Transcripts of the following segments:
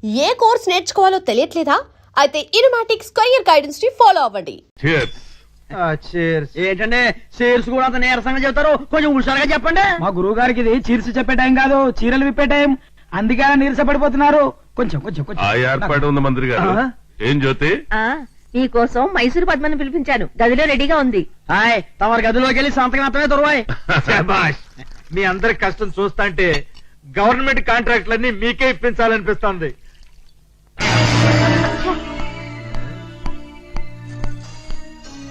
ఏ course నేర్చుకోవాలో తెలియట్లేదా? అయితే ఇనుమాటిక్స్ career guidance ని follow అవ్వండి. ఏంటంటే చీర్స్ కూడా అంత నీరసంగా చెప్తారు, కొంచెం హుషారుగా చెప్పండి. మా గురువు గారికి ఇది చీర్స్ చెప్పే టైం కాదు, చీరలు విప్పే టైం. అందుకే నీరస పడిపోతున్నారు. కొంచెం కొంచెం కొంచెం ఏర్పాటు ఉంది మంత్రి గారు. ఏం జ్యోతి, నీ కోసం మైసూరు పద్మని పిలిపించాను, గదిలో రెడీగా ఉంది. హాయ్, తమరి గదిలోకి వెళ్ళి సంతకం మాత్రమే దొరవాయి. మీ అందరి కష్టం చూస్తాంటే గవర్నమెంట్ కాంట్రాక్ట్లన్నీ మీకే ఇప్పించాలనిపిస్తుంది.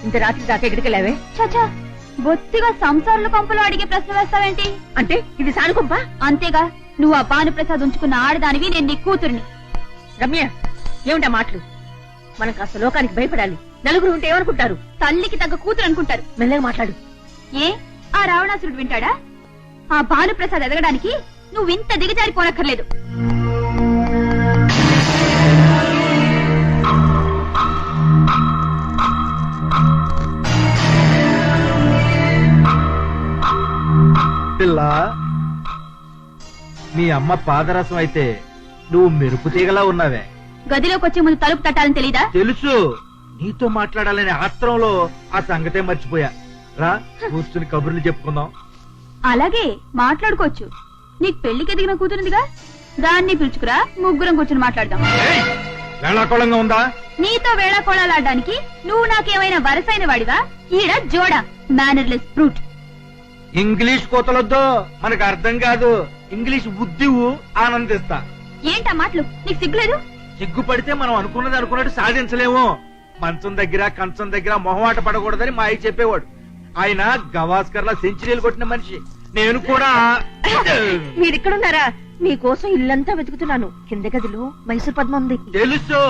ఇంత రాత్రి దాకా ఎక్కడికి వెళ్ళావే? చచ్చా, బొత్తిగా సంసారుల కొంపలో అడిగే ప్రశ్న వేస్తావేంటి? అంటే ఇది సానుకొంప? అంతేగా, నువ్వు ఆ భానుప్రసాద్ ఉంచుకున్న ఆడదానివి, నేను నీ కూతురిని. రమ్య, ఏమిటా మాటలు? మనం కాస్త లోకానికి భయపడాలి. నలుగురు ఉంటే ఏమనుకుంటారు? తల్లికి తగ్గ కూతురు అనుకుంటారు. మెల్లగా మాట్లాడు. ఏ, ఆ రావణాసురుడు వింటాడా? ఆ భానుప్రసాద్ ఎదగడానికి నువ్వు ఇంత దిగజారిపోనక్కర్లేదు. పిల్ల, మీ అమ్మ పాదరసం అయితే నువ్వు మెరుపు తీగలా ఉన్నావే. గదిలోకి వచ్చే ముందు తలుపు తట్టాలని తెలీదా? తెలుసు, నీతో మాట్లాడాలనే ఆత్రంలో ఆ సంగతే మర్చిపోయా. రా, కూర్చుని కబుర్లు చెప్పుకుందాం. అలాగే మాట్లాడుకోవచ్చు. నీకు పెళ్లికి ఎదిగిన కూతురుందిగా, దాన్ని పిలుచుకురా, ముగ్గురం కూర్చుని మాట్లాడదాం. వేళాకోళంగా ఉందా? నీతో వేళాకోళాలాడడానికి నువ్వు నాకేమైనా వరసైన వాడివా? ఈడ జోడా, మేనర్లెస్ బ్రూట్. ఇంగ్లీష్ కోతలొద్దు, మనకు అర్థం కాదు. ఇంగ్లీష్ బుద్ధివు ఆనందిస్తా. ఏంటా మాటలు? నీకు సిగ్గులేదు? సిగ్గుపడితే మనం అనుకున్నది అనుకున్నట్టు సాధించలేము. మంచం దగ్గర కంచం దగ్గర మొహమాట పడకూడదని మా అయ్య చెప్పేవాడు. ఆయన గవాస్కర్ లా సెంచరీలు కొట్టిన మనిషి. నేను కూడా. మీరిక్కడున్నారా? మీకోసం ఇల్లంతా వెతుకుతున్నాను. కింద గదిలో మైసూరు పద్మ ఉంది. తెలుసు,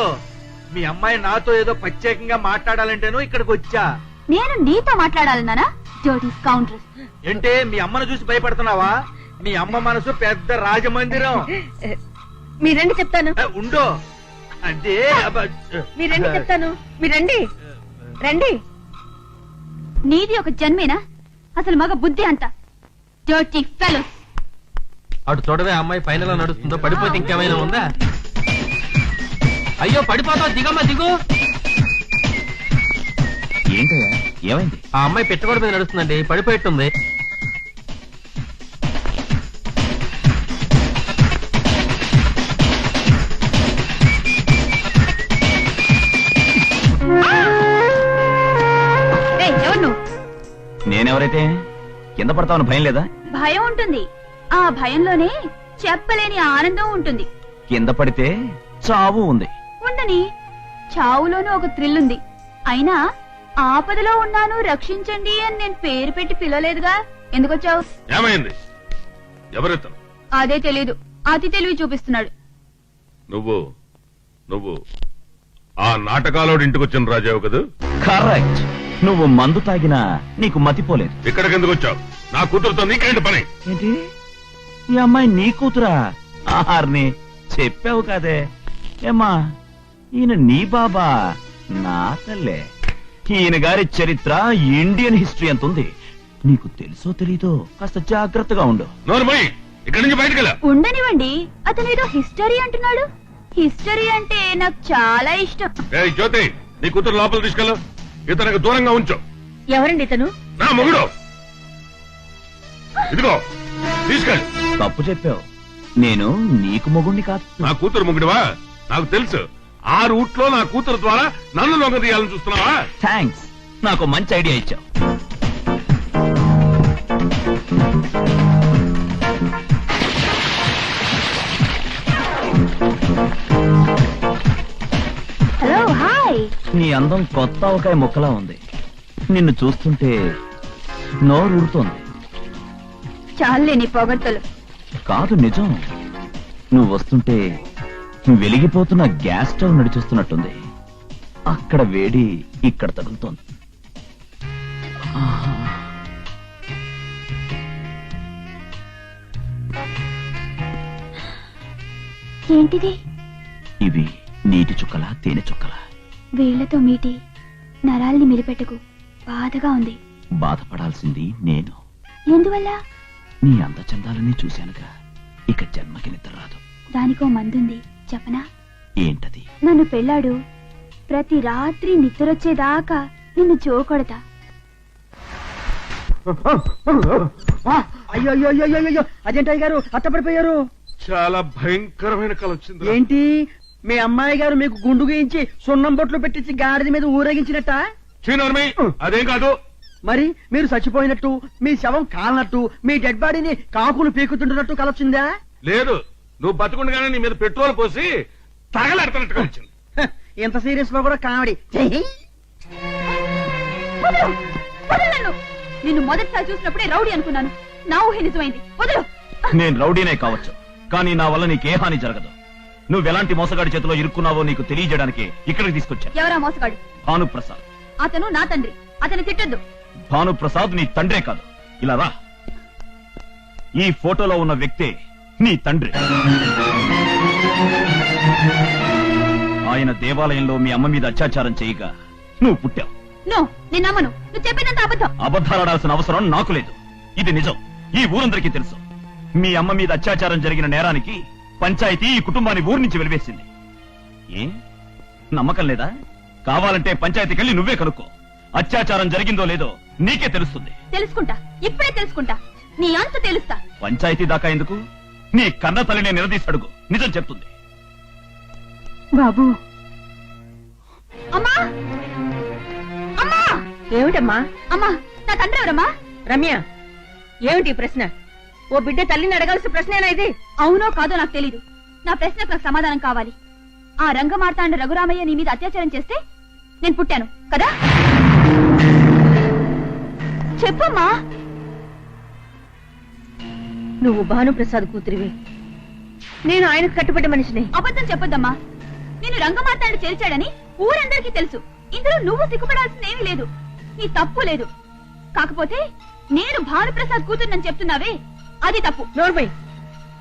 మీ అమ్మాయి నాతో ఏదో ప్రత్యేకంగా మాట్లాడాలంటేనో ఇక్కడికి వచ్చా. నేను నీతో మాట్లాడాలన్నానా? Dirty scoundrel. ఏంటే, మీ అమ్మను చూసి భయపడుతున్నావా? మీ అమ్మ మనసు పెద్ద రాజమందిరం. మీరండి చెప్తాను. ఉండో అంటే మీరండి చెప్తాను. మీరండి, రండి. నీది ఒక జన్మేనా? అసలు మగ బుద్ధి అంత. Dirty fellows. అటు చూడవే, అమ్మాయి పైన నడుస్తుందో, పడిపోతే ఇంకేమైనా ఉందా? అయ్యో పడిపోతావు, దిగమ్మా దిగు. ఏంటయ్యా, ఏమైంది? ఆ అమ్మాయి పెట్టగోడ మీద నడుస్తుందండి, పడిపోయిట్టుంది. నేనెవరైతే కింద పడతావని భయం లేదా? భయం ఉంటుంది. ఆ భయంలోనే చెప్పలేని ఆనందం ఉంటుంది. కింద పడితే చావు ఉంది. ఉండని, చావులోనూ ఒక థ్రిల్ ఉంది. అయినా ఆపదలో ఉన్నాను, రక్షించండి అని నేను పేరు పెట్టి పిలవలేదుగా. ఎందుకొచ్చావు? ఏమైంది? ఎవరెత్తావు? అదే తెలీదు. అతి తెలివి చూపిస్తున్నాడు. నువ్వు ఆ నాటకాలోడి ఇంటికి వచ్చిన రాజావు కదా? కరెక్ట్. నువ్వు మందు తాగినా నీకు మతిపోలేదు. ఇక్కడికి ఎందుకు వచ్చావు? నా కూతురుతో నీకేంటి పని? ఏంటి, ఈ అమ్మాయి నీ కూతురా? ఆహార్ని చెప్పావు కదే. ఏమ్మా, ఈయన నీ బాబా? నా తల్లే. ఈయన గారి చరిత్ర ఇండియన్ హిస్టరీ ఎంత ఉంది నీకు తెలుసో తెలీదో? కాస్త జాగ్రత్తగా ఉండు. నోరుమోయ్, ఇక్కడి నుంచి బయటకు వెళ్ళా. ఉండనివ్వండి, అతను ఏదో హిస్టరీ అంటున్నాడు. హిస్టరీ అంటే నాకు చాలా ఇష్టం. ఏయ్ జ్యోతి, నీ కూతురు లోపల తీసుకెళ్ళు. ఇతనికి దూరంగా ఉంచు. ఎవరండి ఇతను? నా మొగుడు. ఇదిగో తీసుకెళ్ళి. తప్పు చెప్పావు. నేను నీకు మొగుణ్ణి కాదు. నా కూతురు మొగుడివా? నాకు తెలుసు. ఆ రూట్ లో నా కూతురు ద్వారా నన్ను లొంగ తీయాలని చూస్తున్నావా? థ్యాంక్స్, నాకు మంచి ఐడియా ఇచ్చావు. Hello, hi. నీ అందం కొత్త ఆవకాయ ముక్కలా ఉంది. నిన్ను చూస్తుంటే నోరు ఊరుతోంది. చాలే నీ పొగడ్తలు. కాదు, నిజం. నువ్వు వస్తుంటే వెలిగిపోతున్న గ్యాస్ స్టవ్ నడిచొస్తున్నట్టుంది. అక్కడ వేడి ఇక్కడ తగులుతోంది. ఏంటిది? ఇవి నీటి చుక్కల, తేనె చుక్కల. వేళ్లతో మీటి నరాల్ని మిలిపెట్టకు, బాధగా ఉంది. బాధపడాల్సింది నేను. ఎందువల్ల? నీ అందచందాలని చూశానుగా, ఇక జన్మకి నిద్ర రాదు. దానికో మందుంది, చెప్పనా? ఏంటది? నన్ను పెళ్ళాడు, ప్రతి రాత్రి నిద్రొచ్చేదాకా నిన్ను జోకొడతా. అయ్యో అయ్యో అయ్యో అయ్యో, అదేంటి గారు అట్టపడిపోయారు? చాలా భయంకరమైన కల వచ్చింది. ఏంటి మీ అమ్మాయి గారు మీకు గుండు గీయించి సున్నం బొట్లు పెట్టించి గాడిద మీద ఊరేగించినట్ట? చీనర్మి, అదేం కాదు. మరి మీరు చచ్చిపోయినట్టు, మీ శవం కాలనట్టు, మీ డెడ్ బాడీని కాకులు పీకుతుంటున్నట్టు కలొచ్చిందా? లేదు, నువ్వు బతుకుండగానే నీ మీద పెట్రోల్ పోసి తగలెడతానట్టుగా వచ్చింది. హ, ఇంత సీరియస్ లో కూడా కామెడీ. వదలు! వదలు నన్ను! నిన్ను మొదటిసారి చూసినప్పుడే రౌడీ అనుకున్నాను. నా ఊహ నిజమైంది. వదలు! నేను రౌడీనే కావచ్చు, కానీ నా వల్ల నీకే హాని జరగదు. నువ్వెలాంటి మోసగాడి చేతిలో ఇరుక్కున్నావో నీకు తెలియజేయడానికి ఇక్కడికి తీసుకొచ్చాను. ఎవరా మోసగాడు? భానుప్రసాద్. అతను నా తండ్రి. అతను తిట్టొద్దు. భానుప్రసాద్ నీ తండ్రే కాదు. ఇలా రా. ఈ ఫోటోలో ఉన్న వ్యక్తే నీ తండ్రి. ఆయన దేవాలయంలో మీ అమ్మ మీద అత్యాచారం చేయగా నువ్వు పుట్టావు. నో, నేను నమ్మను. నువ్వు చెప్పేదంత అబద్ధం. అబద్ధాలాడాల్సిన అవసరం నాకు లేదు. ఇది నిజం. ఈ ఊరందరికీ తెలుసు. మీ అమ్మ మీద అత్యాచారం జరిగిన నేరానికి పంచాయతీ ఈ కుటుంబాన్ని ఊరి నుంచి వెలివేసింది. ఏ నమ్మకం లేదా? కావాలంటే పంచాయతీకెళ్ళి నువ్వే కనుక్కో. అత్యాచారం జరిగిందో లేదో నీకే తెలుస్తుంది. తెలుసుకుంటా, ఇప్పుడే తెలుసుకుంటా. నీ అంత తెలుస్తా. పంచాయతీ దాకా ఎందుకు? నీ కన్న తల్లినే నిలదీసి అడుగు, నిజం చెప్తుంది. బాబు. అమ్మా! అమ్మా! ఏమిటమ్మా? అమ్మా, నా తండ్రి ఎవరమ్మా? రమ్య, ఏమిటి ఈ ప్రశ్న? ఓ బిడ్డ తల్లిని అడగాల్సిన ప్రశ్నేనా ఇది? అవునో కాదో నాకు తెలీదు. నా ప్రశ్నకు నాకు సమాధానం కావాలి. ఆ రంగమార్తాండ రఘురామయ్య నీ మీద అత్యాచారం చేస్తే నేను పుట్టాను కదా? చెప్పమ్మా. నువ్వు భానుప్రసాద్ కూతురివి, నేను ఆయనకు కట్టుబడ్డ మనిషిని. అబద్ధం చెప్పొద్దమ్మా. నేను రంగమార్తాండ చేర్చాడని ఊరందరికీ తెలుసు. ఇందులో నువ్వు సిగ్గుపడాల్సిందేమీ లేదు. నీ తప్పు లేదు. కాకపోతే నేను భానుప్రసాద్ కూతురునని చెప్తున్నావే, అది తప్పు. నోర్మై,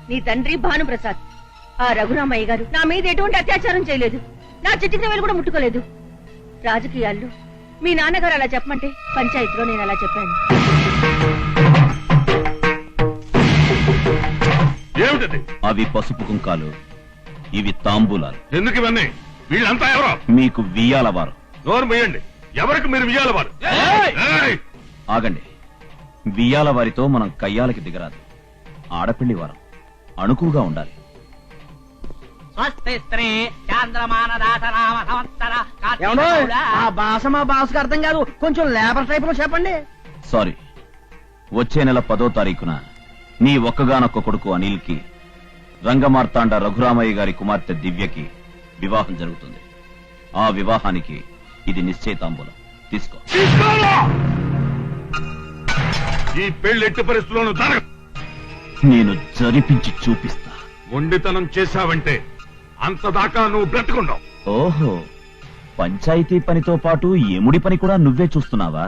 నీ తండ్రి భానుప్రసాద్. ఆ రఘురామయ్య గారు నా మీద ఎటువంటి అత్యాచారం చేయలేదు. నా చిటికిన వేలు కూడా ముట్టుకోలేదు. రాజకీయాల్లో మీ నాన్నగారు అలా చెప్పమంటే పంచాయతీలో నేను అలా చెప్పాను. ఏమిటది? అవి పసుపు కుంకాలు, ఇవి తాంబూలాలు. ఎందుకు ఇవన్నీ? వీళ్ళంతా ఎవరో? మీకు వియ్యాల వారు. నోరు వేయండి. ఎవరికి మీరు వియ్యాల వారు? ఏయ్! ఆగండి. వియ్యాల వారితో మనం కయ్యాలకి దిగరాదు. ఆడపిల్లి వారం అణుకుగా ఉండాలి. ఆ భాష మా భాషకు అర్థం కాదు, కొంచెం లేబర్ టైప్ లో చెప్పండి. సారీ. వచ్చే నెల 10వ తారీఖున నీ ఒక్కగానొక్క కొడుకు అనిల్ కి రంగమార్తాండ రఘురామయ్య గారి కుమార్తె దివ్యకి వివాహం జరుగుతుంది. ఆ వివాహానికి ఇది నిశ్చయితాంబూలం. తీసుకో. ఈ పెళ్లి ఎట్టి పరిస్థితుల్లోనూ జరగదు. నేను జరిపించి చూపిస్తా. మొండితనం చేశావంటే అంతదాకా నువ్వు బ్రతుకుండవు. ఓహో, పంచాయతీ పనితో పాటు ఎముడి పని కూడా నువ్వే చూస్తున్నావా?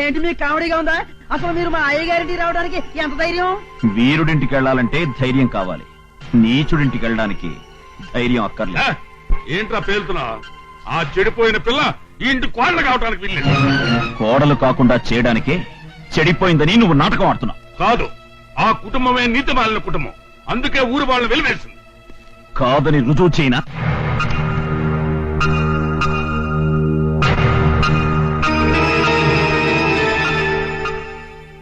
ఏంటి మీకు కామెడీగా ఉందా? అసలు మీరు మా అయ్యగారింటికి రావడానికి ఎంత ధైర్యం? వీరుడింటికి వెళ్లాలంటే ధైర్యం కావాలి. నీచుడింటికి వెళ్ళడానికి ధైర్యం అక్కర్లేదు. ఏంట్రా పేలుతున్నా? ఆ చెడిపోయిన పిల్ల ఈ ఇంటి కోడలు కావటానికి వీల్లేదు. కోడలు కాకుండా చేయడానికే చెడిపోయిందని నువ్వు నాటకం ఆడుతున్నావు. కాదు, ఆ కుటుంబమే నీతి మాలిన కుటుంబం. అందుకే ఊరు వాళ్ళని వెలివేసింది. కాదని రుజువు చేయనా?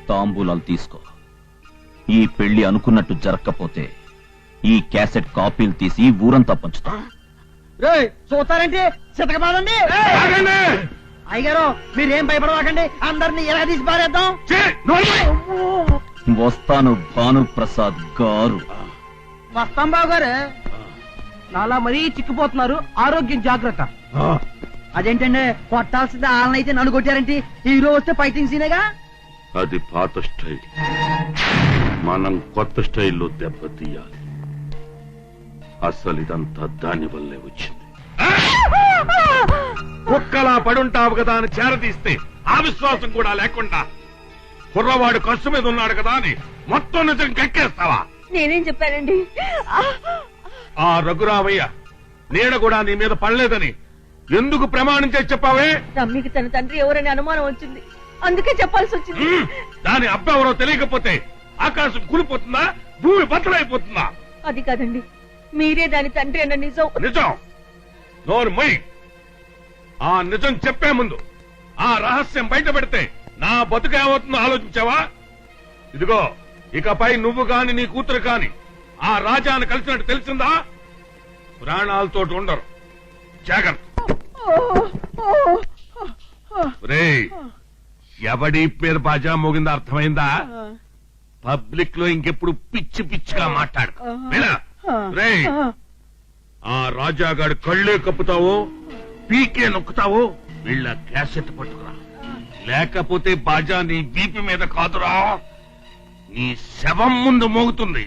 తాంబూలాలు తీసుకో. ఈ పెళ్లి అనుకున్నట్టు జరగకపోతే ఈ క్యాసెట్ కాపీలు తీసి ఊరంతా పంచుతా. చూస్తారంటే చితకబాదండి. ఆగండి! అయ్యగారు మీరేం భయపడవాకండి, అందరినీ ఎలా తీసి పారేద్దాం. ఛీ, నోరు మూయ్. వస్తాను భానుప్రసాద్ గారు. వస్తాం బాబు గారు. నాలా మరీ చిక్కిపోతున్నారు, ఆరోగ్యం జాగ్రత్త. అదేంటండి, కొట్టాల్సింది వాళ్ళనైతే నన్ను కొట్టారంటే హీరో వస్తే ఫైటింగ్ సీనేగా. అది పాత స్టైల్. మనం కొత్త స్టైల్లో దెబ్బతీయాలి. అసలు ఇదంతా దాని వల్లే వచ్చింది. కుక్కలా పడుంటావు కదా అని చేరదీస్తే ఆ విశ్వాసం కూడా లేకుండా కుర్రవాడు కష్టం మీద ఉన్నాడు కదా అని మొత్తం నిజం కక్కేస్తావా? నేనేం చెప్పానండి? ఆ రఘురామయ్య నీడ కూడా నీ మీద పడలేదని ఎందుకు ప్రమాణం చేసి చెప్పావే? రమ్మికి తన తండ్రి ఎవరని అనుమానం వచ్చింది, అందుకే చెప్పాల్సి వచ్చింది. దాని అబ్బెవరో తెలియకపోతే ఆకాశం కూలిపోతుందా, భూమి బద్దలైపోతుందా? అది కాదండి, మీరే దాని తండ్రి అన్న నిజం. నిజం నోరు మొయ్. ఆ నిజం చెప్పే ముందు ఆ రహస్యం బయట పెడితే నా బతుకు ఏమవుతుందో ఆలోచించావా? ఇదిగో, ఇకపై నువ్వు కాని నీ కూతురు కాని ఆ రాజాను కలిసినట్టు తెలిసిందా? ప్రాణాలతో ఉండరు. జాగ్రత్త. రేయ్, ఎవడి పేరు బాజా మోగిందా అర్థమైందా? పబ్లిక్ లో ఇంకెప్పుడు పిచ్చి పిచ్చిగా మాట్లాడు. రేయ్, ఆ రాజాగాడి కళ్ళే కప్పుతావో పీకే నొక్కుతావో వీళ్ళ క్యాసెట్ పట్టుకురా. లేకపోతే బాజా నీ బీపీ మీద కాదురా, నీ శవం ముందు మోగుతుంది.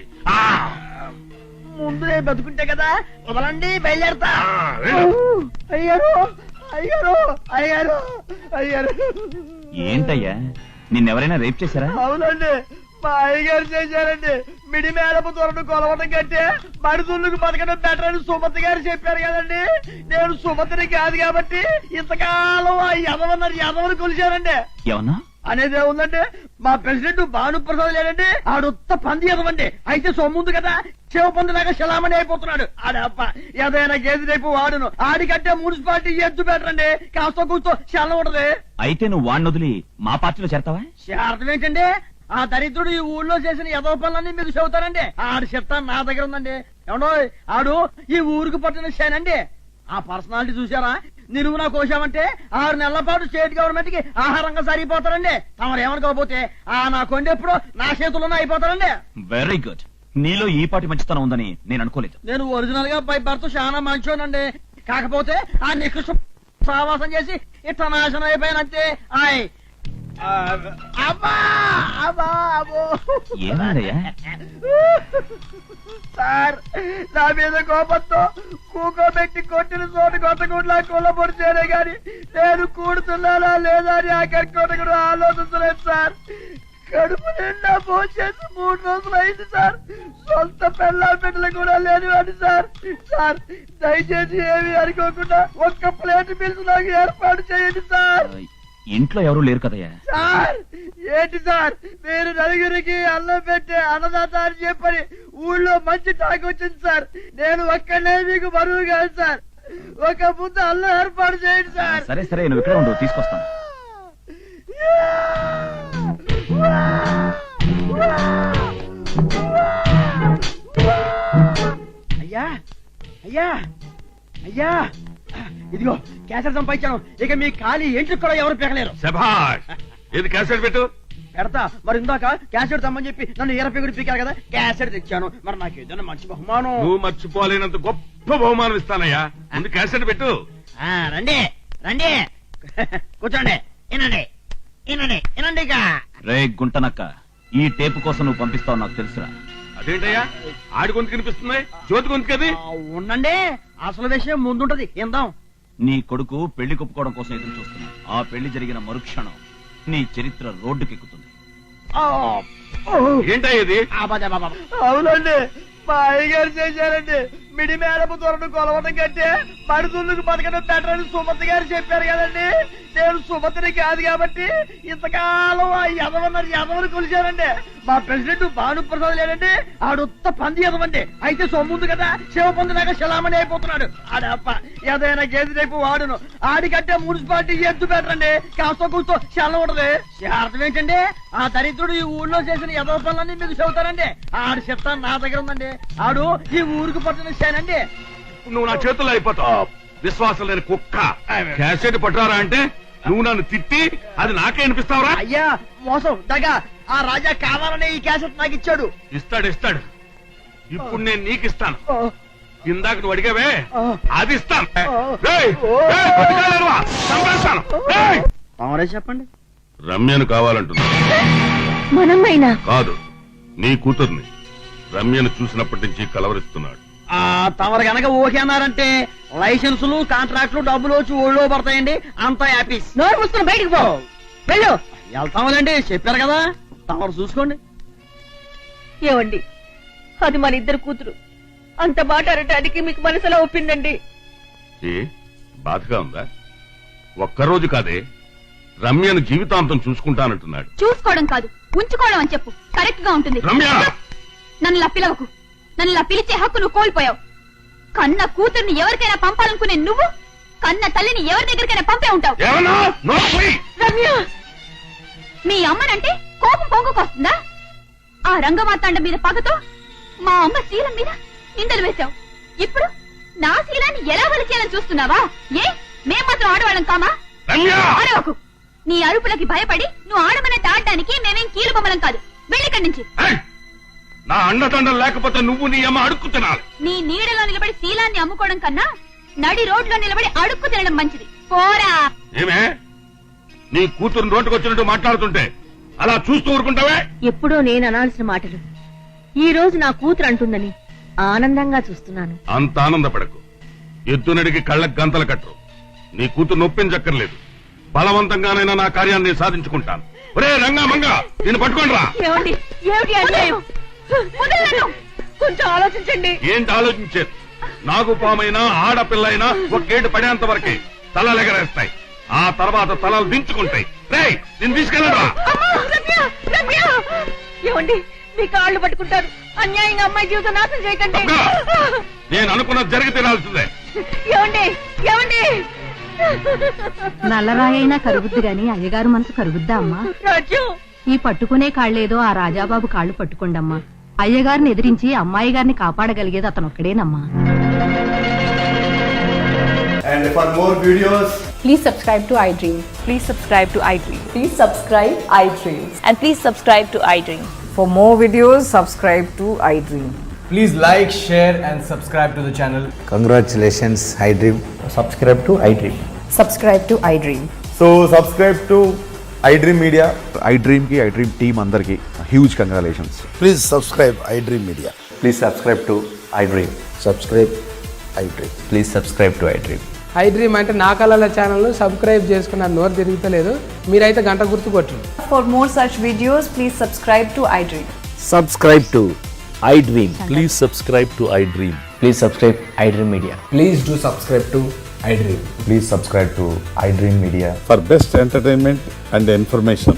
ముందు నేను బతుకుంటే కదా, వదలండి, బయలుదేరతా. వెళ్ళు. అయ్యారు అయ్యారు అయ్యారు అయ్యారు. ఏంటయ్యా, నిన్నెవరైనా రేప్ చేశారా? అవునండి, మా అయ్యగారు చేశారండి. మిడి మేడపు దొరను కొలవడం కంటే మడుదుళ్ళకు బతకడం బెటర్ అని సుమతి గారు చెప్పారు కదండి. నేను సుమతిని కాదు కాబట్టి ఇంతకాలం ఆ యదవని కొలిచారండి. ఏమన్నా అనేది ఏముందంటే, మా ప్రెసిడెంట్ భానుప్రసాద్ లేదండి, ఆడొత్త పంది ఎదవండి. అయితే సొమ్ముంది కదా, శివ పందిలాగా శలామణి అయిపోతున్నాడు. ఆడప్ప ఏదైనా గేదె రేపు వాడును. ఆడికంటే మున్సిపాలిటీ ఎద్దు బెటర్ అండి, కాస్త కూర్చో శలం ఉంటది. అయితే నువ్వు వాడిని వదిలి మా పార్టీలో చేరతావా? అర్థం ఏంటండి, ఆ దరిద్రుడు ఈ ఊళ్ళో చేసిన ఎదవ పనులన్నీ మీకు చెబుతారండి. ఆడి చెప్తాను నా దగ్గర ఉందండి. ఏమండో, ఆడు ఈ ఊరికి పట్టిన షేనండి. ఆ పర్సనాలిటీ చూసారా? నిలువునా కోసామంటే 6 నెలల పాటు స్టేట్ గవర్నమెంట్ కి ఆహారంగా సరిపోతారండి. తమరు ఏమనుకోకపోతే నా కొండ ఎప్పుడో నా చేతుల్లోనే అయిపోతారండి. Very good. నీలో ఈ పాటి మంచితనం ఉందని నేను అనుకోలేదు. నేను ఒరిజినల్ గా బై బర్త్ చాలా మంచోనండి. కాకపోతే ఆ నికృష్ట సావాసం చేసి ఇట్లా నాశనం అయిపోయానంతే. ఆయ్ అబ్బా అబ్బా అబ్బో. ఏమైందయ్యా? సార్, నా మీద కోపంతో కూకోబెట్టి కొట్టిన చోటు కొట్టకుండా కూలబొడిచేనే గాని నేను కూడుతున్నానా లేదా అని ఆ కర్కోటకుడు ఆలోచించలేదు సార్. కడుపు నిండా భోజేసి 3 రోజులు అయింది సార్. సొంత పెళ్ళ బిడ్డలు కూడా లేనివాడి సార్. సార్, దయచేసి ఏమి అనుకోకుండా ఒక్క ప్లేట్ బిల్స్ నాకు ఏర్పాటు చేయండి సార్. ఇంట్లో ఎవరు లేరు కదయ్యా? సార్, ఏంటి సార్, మీరు నలుగురికి అన్నం పెట్టే అన్నదాత అని చెప్పని ఊళ్ళో మంచి టాక్ వచ్చింది సార్. నేను ఒక్కనే మీకు బరువు కాదు సార్. ఒక ముద్ద అన్నం ఏర్పాటు చేయండి సార్. సరే సరే, నువ్వు ఇక్కడ ఉండు, తీసుకొస్తాను. అయ్యా అయ్యా అయ్యా, ఇదిగో క్యాసెట్ సంపాదించాను. ఇక మీ ఖాళీ ఏంటి కూడా ఎవరు పెగలేరు. శభాష్. ఏది క్యాసెట్ పెట్టు. పెడతా. మరి ఇందాక క్యాసెట్ తమ్మని చెప్పి నన్ను ఎరపెగుడు పీకారు కదా, క్యాసెట్ తెచ్చాను. మరి నాకు ఏదైనా మంచి బహుమానం. నువ్వు మర్చిపోలేనంత గొప్ప బహుమానం ఇస్తానయ్యా. ముందు క్యాసెట్ పెట్టు. రండి రండి, కూర్చోండి, వినండి వినండి వినండి. ఇక రే గుంటనక్క, ఈ టేపు కోసం నువ్వు పంపిస్తావు నాకు తెలుసురా. అదేంటయ్యా, ఆడి గొంతు కనిపిస్తుంది, జ్యోతి గొంతు కది. ఉండండి, అసలు విషయం ముందుంటది, ఇందాం. నీ కొడుకు పెళ్లి కుప్పుకోవడం కోసం ఎదురు చూస్తున్నా. ఆ పెళ్లి జరిగిన మరుక్షణం నీ చరిత్ర రోడ్డుకెక్కుతుంది. ఏంటయ్యా ఇది? అవునండి, మా అయ్యగారు చేశారండి. మిడి మేడపు దొరను కొలవడం కంటే మడుదుళ్ళకు బతకడం బెటర్ అని సుమతి గారు చెప్పారు కదండి. నేను సుమతిని కాదు కాబట్టి ఇంతకాలం ఆ యదవని కొలిచారండి. మా ప్రెసిడెంట్ భానుప్రసాద్ లేదండి, ఆడొత్త పంది ఎదవండి. అయితే సొమ్ముంది కదా, శివ పందిలాగా శలామణి అయిపోతున్నాడు. ఆడప్ప ఏదైనా గేదె రేపు వాడును. ఆడికంటే మున్సిపాలిటీ ఎద్దు బెటర్ అండి, కాస్త కూర్చో శలం ఉంటది. అర్థం ఏంటండి, ఆ దరిద్రుడు ఈ ఊళ్ళో చేసిన ఎదవ పనులన్నీ మీకు చెబుతారండి. ఆడు చెప్తాను నా దగ్గర ఉందండి. ఆడు ఈ ఊరికి పట్టిన షేనండి. నువ్వు నా చేతుల్లో అయిపోతావు, విశ్వాసం లేని కుక్క. క్యాసెట్ పట్టారా అంటే నువ్వు నన్ను తిట్టి అది నాకే అనిపిస్తావురా? అయ్యా, మోసం దగా. ఆ రాజా కావాలనే ఈ క్యాసెట్ నాకు ఇచ్చాడు. ఇస్తాడు ఇస్తాడు. ఇప్పుడు నేను నీకు ఇస్తాను. ఇందాక నువ్వు అడిగావే, అది ఇస్తాను. రేయ్, రేయ్, పట్టుకెళ్ళరువా? చంపేస్తాను. రేయ్! తమరే చెప్పండి. రమ్యను కావాలంటున్నా. మనమ్మైనా కాదు, నీ కూతుర్ని. రమ్యను చూసినప్పటి నుంచి కలవరిస్తున్నాడు. తమరు గనక ఓకే అన్నారంటే లైసెన్సులు కాంట్రాక్టులు డబ్బులు వచ్చి ఊళ్ళో పడతాయండి. అంతా హ్యాపీస్. నోరు మూసుకుని బయటికి పో, వెళ్ళు. వెళ్తామలండి, చెప్పారు కదా, తమరు చూసుకోండి. ఏవండి, అది మన ఇద్దరు కూతురు. అంత మాట అనటానికి మీకు మనసులో ఒప్పిందండి. ఏ బాధగా ఉందా? ఒక్కరోజు కాదే, రమ్యను జీవితాంతం చూసుకుంటానంటున్నాడు. చూసుకోవడం కాదు, ఉంచుకోవడం అని చెప్పు, కరెక్ట్ గా ఉంటుంది. రమ్య! నన్ను పిలవకు. నన్ను ఇలా పిలిచే హక్కు నువ్వు కోల్పోయావు. కన్న కూతుర్ని ఎవరికైనా పంపాలనుకునే నువ్వు కన్న తల్లిని ఎవరి దగ్గరికైనా పంపే ఉంటావు. ఏమన్నా నోరు మూయి. రమ్య, మీ అమ్మనంటే కోపం పొంగుకొస్తుందా? ఆ రంగమార్తాండ మీద పగతో మా అమ్మ శీలం మీద నిందలు వేశావు. ఇప్పుడు నా శీలాన్ని ఎలా వలిచేయాలని చూస్తున్నావా? ఏ మేం మాత్రం ఆడవాళ్ళం కామా? రమ్య! అరవకు. నీ అరుపులకి భయపడి నువ్వు ఆడమన్నట్టు ఆడటానికి మేమేం కీలు బొమ్మలం కాదు. వెళ్ళిక్కడి నుంచి. ఏయ్! నా అండదండలు లేకపోతే నువ్వు నీ అమ్మ అడుక్కు తినాలి. నీ నీడలో నిలబడి శీలాన్ని అమ్ముకోవడం కన్నా నడి రోడ్లో నిలబడి అడుక్కు తినడం మంచిది. పోరా. ఏమే నీ కూతురు నోటుకొచ్చినట్టు మాట్లాడుతుంటే అలా చూస్తూ ఊరుకుంటావే? ఎప్పుడో నేను అనాల్సిన మాటలు ఈ రోజు నా కూతురు అంటుందని ఆనందంగా చూస్తున్నాను. అంత ఆనందపడకు. ఎద్దునడికి కళ్ళకు గంతలు కట్టరు. నీ కూతురు నొప్పించక్కర్లేదు. బలవంతంగానైనా నా కార్యాన్ని సాధించుకుంటాను. ఒరే రంగా మంగా, నేను పట్టుకోండి రా. ఏమండి, ఏమిటి అన్యాయం? వదలను. కొంచెం ఆలోచించండి. ఏంటి ఆలోచించేది? నాగు పామైనా ఆడపిల్లైనా ఒకేటు పడేంత వరకే తలలు ఎగరేస్తాయి. ఆ తర్వాత తలలు దించుకుంటాయి. రేయ్, నేను తీసుకెళ్ళరా. అమ్మా, రమ్య, రమ్య! ఏమండి, మీ కాళ్ళు పట్టుకుంటారు. అన్యాయంగా అమ్మాయి జీవితం నాశనం చేయకండి. తప్పగా. నేను అనుకున్నది జరిగి తీరాల్సిందే. ఏమండి, ఏమండి! నల్లరాయైనా కరుగుద్ది గాని అయ్యగారు మనసు కరుగుద్దా అమ్మా? రాజు, ఈ పట్టుకునే కాళ్లేదో ఆ రాజాబాబు కాళ్ళు పట్టుకోండమ్మా. అయ్యగారిని ఎదిరించి అమ్మాయి గారిని కాపాడగలిగేది అతనొక్కడేనమ్మా. And for more videos, Please subscribe to iDream. Please subscribe to iDream. Please subscribe iDream. And please subscribe to iDream. For more videos, subscribe to iDream. please like, share, and subscribe to the channel. Congratulations, iDream. Subscribe to iDream. Subscribe to iDream. So subscribe to iDream Media. iDream ki iDream team andarki huge congratulations. Please subscribe iDream Media. Please subscribe to iDream. Subscribe iDream. Please subscribe to iDream. iDream అంటే నా కళల channel subscribe చేసుకున్న నోరు తిరుగుతలేదు. మీరైతే గంట గుర్తు కొట్టండి. For more such videos, please subscribe to iDream. Subscribe to iDream. Please subscribe to iDream. Please subscribe iDream Media. Please do subscribe to iDream. Please subscribe to iDream Media. For best entertainment and information,